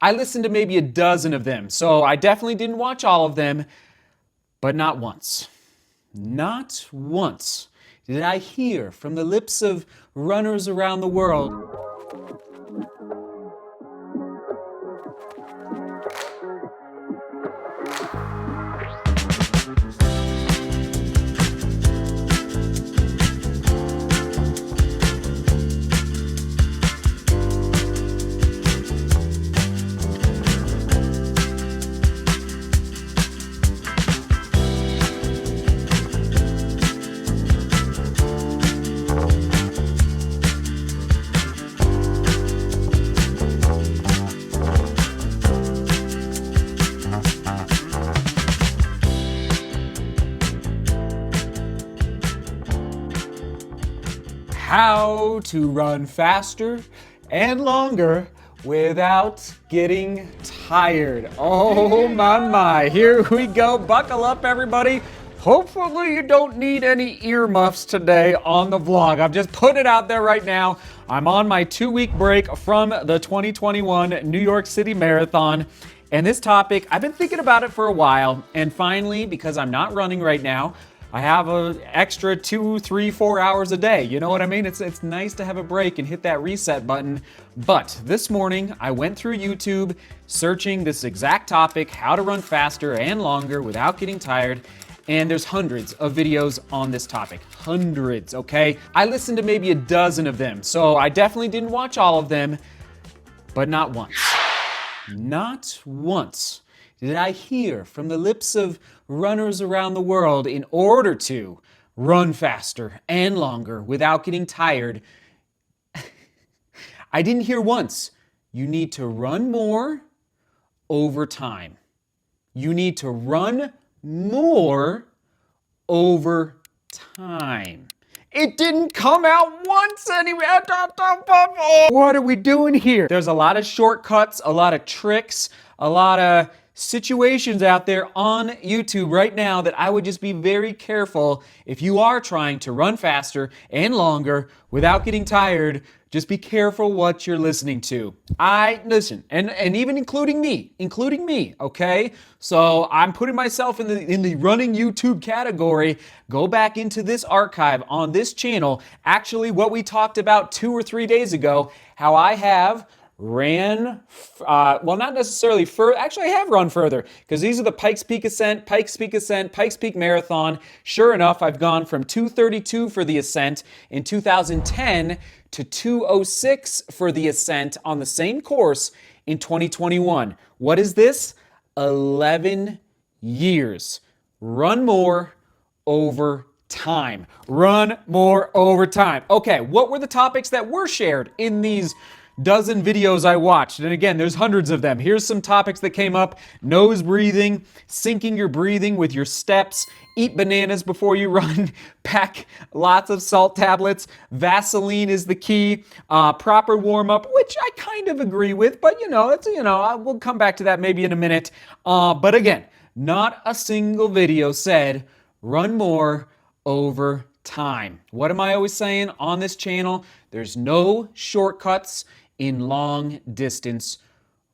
I listened to maybe a dozen of them, so I definitely didn't watch all of them, but not once. Not once did I hear from the lips of runners around the world, how to run faster and longer without getting tired. Oh my, here we go. Buckle up, everybody. Hopefully you don't need any earmuffs today on the vlog. I've just put it out there right now. I'm on my 2-week break from the 2021 New York City Marathon. And this topic, I've been thinking about it for a while. And finally, because I'm not running right now, I have an extra 2, 3, 4 hours a day. You know what I mean? It's nice to have a break and hit that reset button. But this morning, I went through YouTube searching this exact topic, how to run faster and longer without getting tired. And there's hundreds of videos on this topic. Hundreds, okay? I listened to maybe a dozen of them, so I definitely didn't watch all of them, but not once. Not once did I hear from the lips of runners around the world, in order to run faster and longer without getting tired, I didn't hear once, you need to run more over time. You need to run more over time. It didn't come out once anyway. What are we doing here? There's a lot of shortcuts, a lot of tricks, a lot of situations out there on YouTube right now that I would just be very careful if you are trying to run faster and longer without getting tired. Just be careful what you're listening to. Listen, and even including me, okay? So I'm putting myself in the running YouTube category. Go back into this archive on this channel. Actually, what we talked about 2 or 3 days ago, how I have ran, well, not necessarily further. Actually, I have run further because these are the Pikes Peak Ascent, Pikes Peak Marathon. Sure enough, I've gone from 2:32 for the Ascent in 2010 to 2:06 for the Ascent on the same course in 2021. What is this? 11 years. Run more over time. Run more over time. Okay, what were the topics that were shared in these dozen videos I watched? And again, there's hundreds of them. Here's some topics that came up: nose breathing, syncing your breathing with your steps, eat bananas before you run, pack lots of salt tablets, Vaseline is the key, proper warm up, which I kind of agree with, but we'll come back to that maybe in a minute. But again, not a single video said run more over time. What am I always saying on this channel? There's no shortcuts in long distance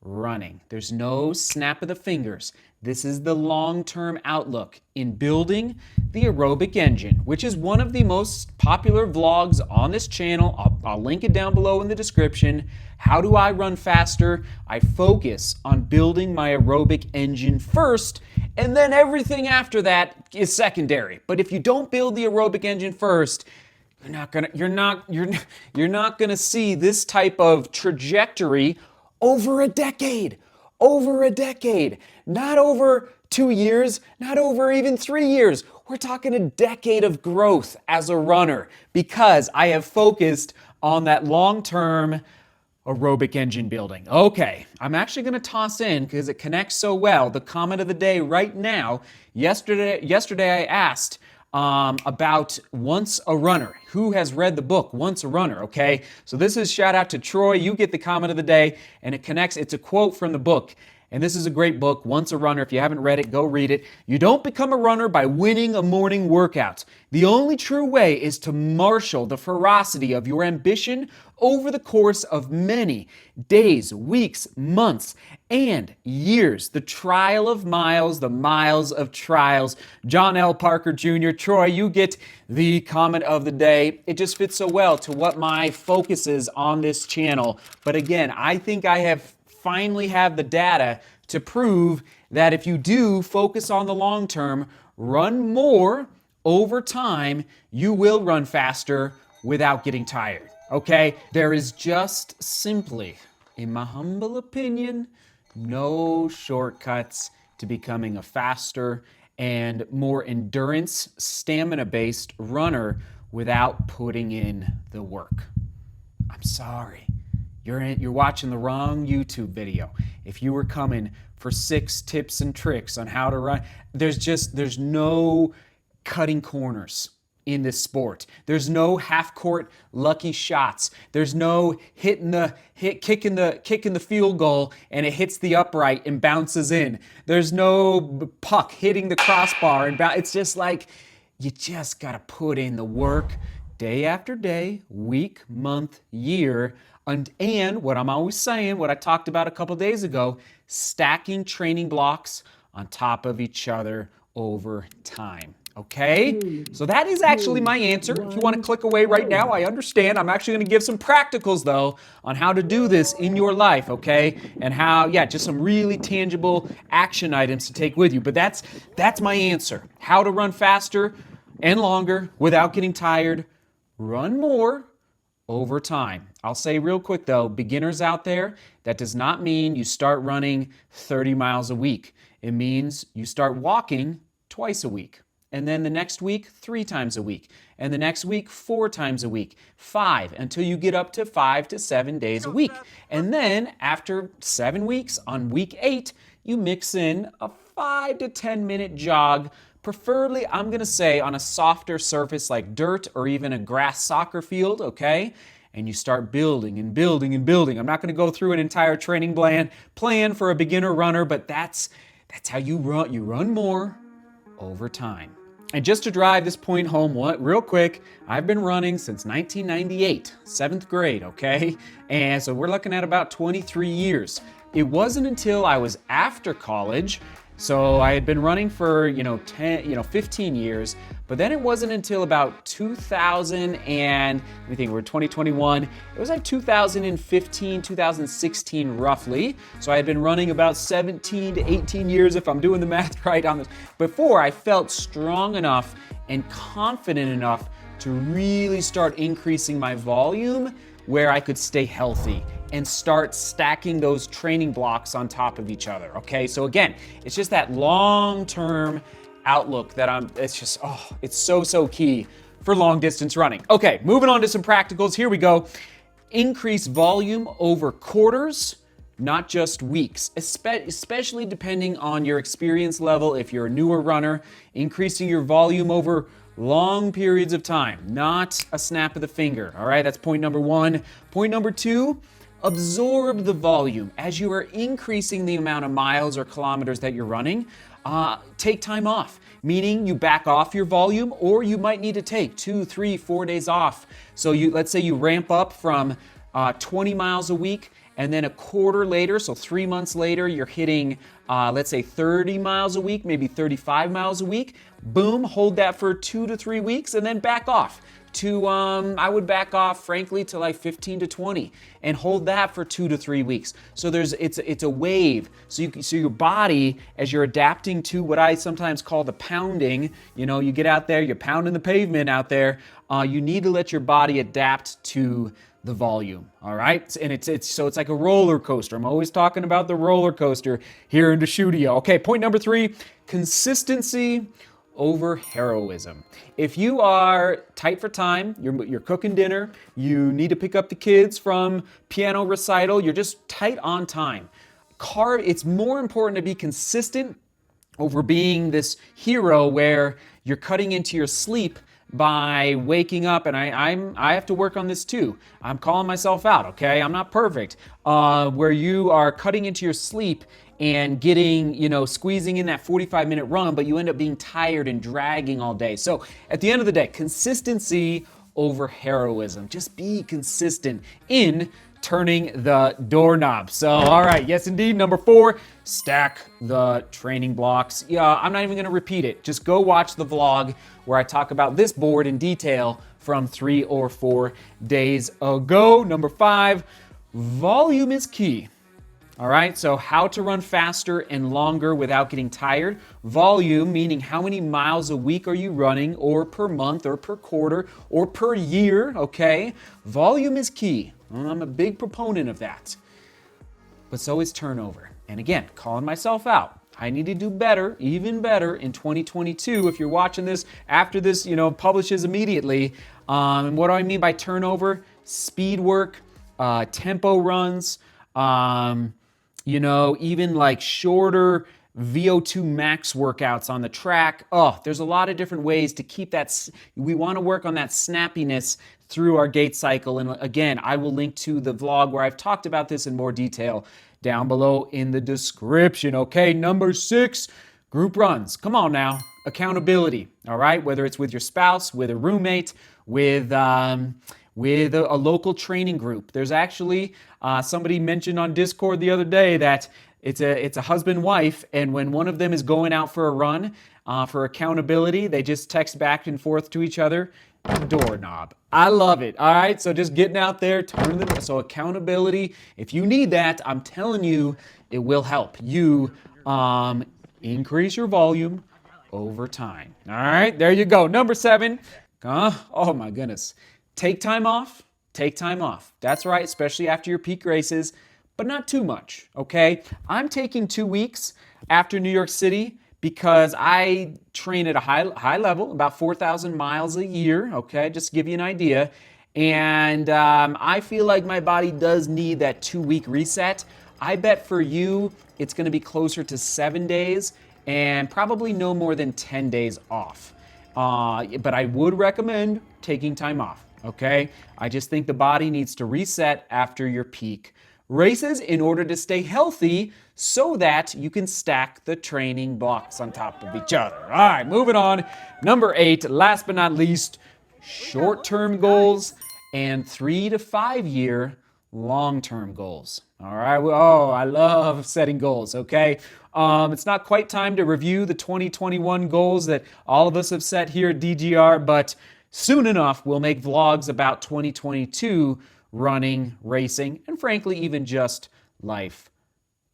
running. There's no snap of the fingers. This is the long-term outlook in building the aerobic engine, which is one of the most popular vlogs on this channel. I'll link it down below in the description. How do I run faster? I focus on building my aerobic engine first, and then everything after that is secondary. But if you don't build the aerobic engine first, you're not gonna see this type of trajectory over a decade. Over a decade. Not over 2 years, not over even 3 years. We're talking a decade of growth as a runner because I have focused on that long-term aerobic engine building. Okay, I'm actually going to toss in, because it connects so well, the comment of the day right now. Yesterday I asked about Once a Runner. Who has read the book Once a Runner? Okay, so this is shout out to Troy. You get the comment of the day, and it connects. It's a quote from the book, And this is a great book, Once a Runner. If you haven't read it, go read it. You don't become a runner by winning a morning workout. The only true way is to marshal the ferocity of your ambition over the course of many days, weeks, months, and years. The trial of miles, the miles of trials. John L. Parker Jr. Troy, you get the comment of the day. It just fits so well to what my focus is on this channel. But again, I think I finally have the data to prove that if you do focus on the long term, run more over time, you will run faster without getting tired. Okay? There is just simply, in my humble opinion, no shortcuts to becoming a faster and more endurance, stamina-based runner without putting in the work. I'm sorry. You're watching the wrong YouTube video. If you were coming for 6 tips and tricks on how to run, there's no cutting corners in this sport. There's no half-court lucky shots. There's no kicking the field goal and it hits the upright and bounces in. There's no puck hitting the crossbar and it's just like you just gotta put in the work day after day, week, month, year. And what I'm always saying, what I talked about a couple days ago, stacking training blocks on top of each other over time. Okay? So that is actually my answer. If you want to click away right now, I understand. I'm actually going to give some practicals, though, on how to do this in your life, okay? And how, just some really tangible action items to take with you. But that's my answer. How to run faster and longer without getting tired. Run more over time. I'll say real quick though, beginners out there, that does not mean you start running 30 miles a week. It means you start walking twice a week. And then the next week, 3 times a week. And the next week, 4 times a week. 5, until you get up to 5 to 7 days a week. And then after 7 weeks, on week 8, you mix in a 5 to 10 minute jog, preferably, I'm going to say, on a softer surface like dirt or even a grass soccer field, okay? And you start building and building and building. I'm not going to go through an entire training plan for a beginner runner, but that's how you run. You run more over time. And just to drive this point home, real quick, I've been running since 1998, 7th grade, okay? And so we're looking at about 23 years. It wasn't until I was after college. So I had been running for, 15 years, but then it wasn't until about 2000 and, let me think, we're 2021. It was like 2015, 2016 roughly. So I had been running about 17 to 18 years, if I'm doing the math right on this, before I felt strong enough and confident enough to really start increasing my volume where I could stay healthy and start stacking those training blocks on top of each other, okay? So again, it's just that long-term outlook that it's so key for long distance running. Okay, moving on to some practicals. Here we go. Increase volume over quarters, not just weeks, especially depending on your experience level. If you're a newer runner, increasing your volume over long periods of time, not a snap of the finger, all right? That's point number 1. Point number 2, absorb the volume. As you are increasing the amount of miles or kilometers that you're running, take time off, meaning you back off your volume, or you might need to take 2, 3, 4 days off. So let's say you ramp up from 20 miles a week, and then a quarter later, so 3 months later, you're hitting, let's say 30 miles a week, maybe 35 miles a week. Boom, hold that for 2 to 3 weeks, and then back off to, I would back off, frankly, to like 15 to 20, and hold that for 2 to 3 weeks. So it's a wave. So your body, as you're adapting to what I sometimes call the pounding, you get out there, you're pounding the pavement out there, you need to let your body adapt to the volume, all right? And it's like a roller coaster. I'm always talking about the roller coaster here in the studio. Okay, point number 3, consistency over heroism. If you are tight for time, you're cooking dinner, you need to pick up the kids from piano recital, you're just tight on time. It's more important to be consistent over being this hero where you're cutting into your sleep by waking up, and I have to work on this too. I'm calling myself out, okay? I'm not perfect. Where you are cutting into your sleep and getting, squeezing in that 45-minute run, but you end up being tired and dragging all day. So at the end of the day, consistency over heroism. Just be consistent in turning the doorknob. So, all right, yes indeed. Number 4, stack the training blocks. Yeah, I'm not even gonna repeat it. Just go watch the vlog where I talk about this board in detail from 3 or 4 days ago. Number 5, volume is key. All right, so how to run faster and longer without getting tired. Volume, meaning how many miles a week are you running, or per month, or per quarter, or per year, okay? Volume is key. I'm a big proponent of that. But so is turnover. And again, calling myself out. I need to do better, even better in 2022. If you're watching this after this, publishes immediately. And what do I mean by turnover? Speed work, tempo runs, even like shorter VO2 max workouts on the track. There's a lot of different ways to keep that. We want to work on that snappiness through our gait cycle. And again, I will link to the vlog where I've talked about this in more detail down below in the description. Okay, number 6, group runs. Come on now, accountability. All right, whether it's with your spouse, with a roommate, with a local training group. There's actually somebody mentioned on Discord the other day that it's a husband-wife, and when one of them is going out for a run for accountability, they just text back and forth to each other. Doorknob. I love it. All right, so just getting out there, turning the door. So accountability, if you need that, I'm telling you, it will help you increase your volume over time. All right, there you go. Number 7. Oh my goodness. Take time off. Take time off. That's right, especially after your peak races, but not too much, okay? I'm taking 2 weeks after New York City because I train at a high level, about 4,000 miles a year, okay? Just to give you an idea. And I feel like my body does need that 2-week reset. I bet for you, it's gonna be closer to 7 days and probably no more than 10 days off. But I would recommend taking time off, okay? I just think the body needs to reset after your peak races in order to stay healthy so that you can stack the training blocks on top of each other. All right, moving on. Number 8, last but not least, short-term goals and 3 to 5 year long-term goals. All right, I love setting goals, okay? It's not quite time to review the 2021 goals that all of us have set here at DGR, but soon enough, we'll make vlogs about 2022 running, racing, and frankly, even just life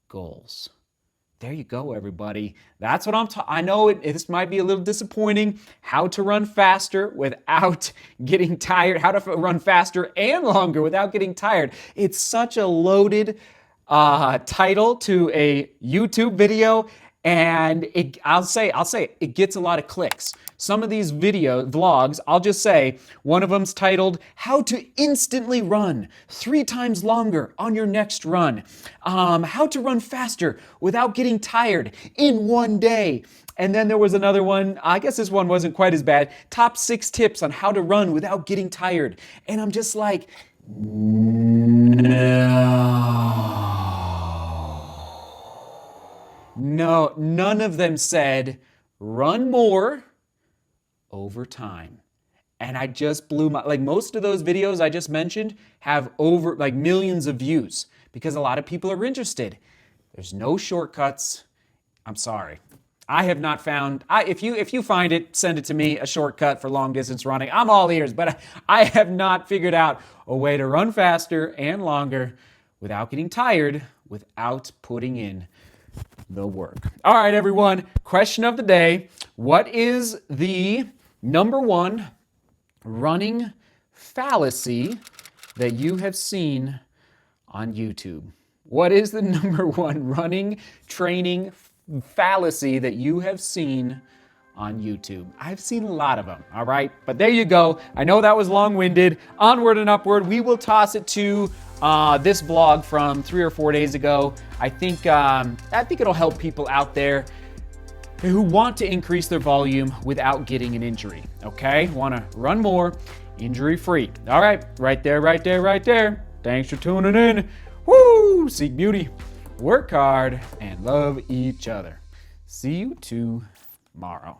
goals. There you go, everybody. That's what I'm talking. I know this might be a little disappointing. How to run faster without getting tired. How to run faster and longer without getting tired. It's such a loaded title to a YouTube video, and I'll say it gets a lot of clicks. Some of these vlogs, I'll just say, one of them's titled, How to Instantly Run 3 times Longer on Your Next Run. How to Run Faster Without Getting Tired in 1 day. And then there was another one, I guess this one wasn't quite as bad, Top 6 Tips on How to Run Without Getting Tired. And I'm just like, no, none of them said, run more over time. And I just blew my, most of those videos I just mentioned have over millions of views because a lot of people are interested. There's no shortcuts. I'm sorry. I have not found, if you find it, send it to me, a shortcut for long distance running. I'm all ears, but I have not figured out a way to run faster and longer without getting tired, without putting in the work. All right, everyone, question of the day. What is the number 1 running fallacy that you have seen on YouTube? What is the number 1 running training fallacy that you have seen on YouTube? I've seen a lot of them, all right? But there you go. I know that was long-winded. Onward and upward. We will toss it to this blog from 3 or 4 days ago. I think it'll help people out there. who want to increase their volume without getting an injury, okay? Want to run more, injury-free. All right, right there, right there, right there. Thanks for tuning in. Woo! Seek beauty, work hard, and love each other. See you tomorrow.